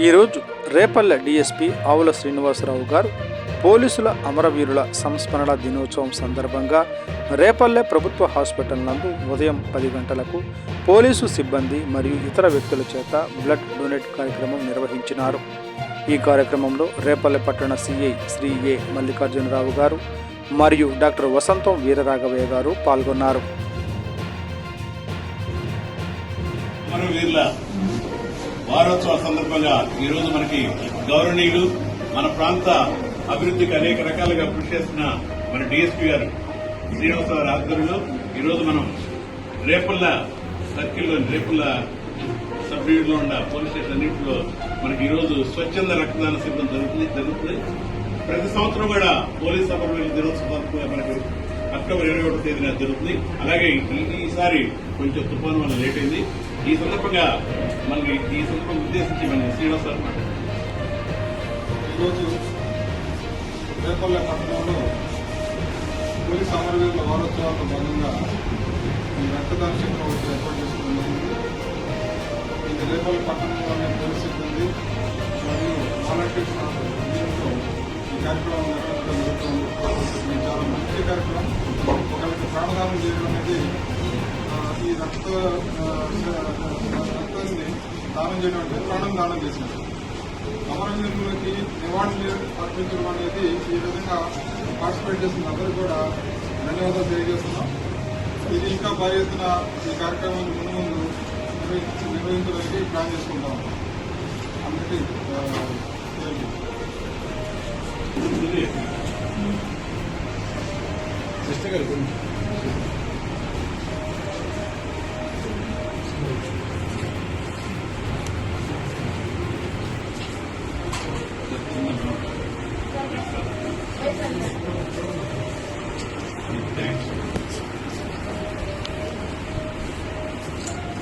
ఈరోజు రేపల్లె డీఎస్పీ ఆవుల శ్రీనివాసరావు గారు పోలీసుల అమరవీరుల సంస్మరణ దినోత్సవం సందర్భంగా రేపల్లె ప్రభుత్వ హాస్పిటల్ నందు ఉదయం 10 గంటలకు పోలీసు సిబ్బంది మరియు ఇతర వ్యక్తుల చేత బ్లడ్ డొనేట్ కార్యక్రమం నిర్వహించినారు. ఈ కార్యక్రమంలో రేపల్లె పట్టణ సిఐ శ్రీ ఏ మల్లికార్జునరావు గారు మరియు డాక్టర్ వసంతం వీరరాఘవయ్య గారు పాల్గొన్నారు. వారోత్సవ సందర్భంగా ఈరోజు మనకి గౌరవనీయులు మన ప్రాంత అభివృద్ధికి అనేక రకాలుగా కృషి చేస్తున్న మన డీఎస్పీ గారు శ్రీనివాసరావు ఆధ్వర్యంలో ఈరోజు మనం రేపల్ల సర్కిల్లో రేపల్ల సబ్ డివిజన్లో ఉన్న పోలీస్ స్టేషన్ అన్నింటిలో మనకి ఈరోజు స్వచ్ఛంద రక్తదాన శిబిరం జరుగుతుంది. ప్రతి సంవత్సరం కూడా పోలీస్ అమరవీరుల దినోత్సవం మనకి అక్టోబర్ 21వ తేదీన జరుగుతుంది. అలాగే ఈసారి కొంచెం తుఫాను వల్ల లేట్ అయింది. ఈ సందర్భంగా మనకి ఉద్దేశించి మన శ్రీనివాసరావు ఈరోజు రేపల్లె పట్టణంలో పోలీస్ అమరవీరుల వారోత్సవాల్లో భాగంగా ఈ రక్తదాన శిబిరం ఏర్పాటు చేసుకోవడం. ఇది రేపల్లె పట్టణంలోని పోలీస్ సిబ్బంది మరియు వాలంటీర్స్ దీంట్లో ఈ కార్యక్రమం నిర్వహించడం జరుగుతుంది. ఇది చాలా మంచి కార్యక్రమం. ఒకరికి ప్రాణదానం చేయడం అనేది ఈ రక్తాన్ని దానం చేయడం అంటే ప్రాణం దానం చేసింది. అమరవీరులకి నివాళులు అర్పించడం అనేది ఈ విధంగా పార్టిసిపేట్ చేస్తున్న అందరూ కూడా ధన్యవాదాలు తెలియజేస్తున్నాం. ఇది ఇంకా భారీ ఎత్తున ఈ కార్యక్రమాన్ని ముందు నిర్వహించడానికి ప్లాన్ చేసుకుంటాం. అందరికీ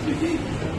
Thanks.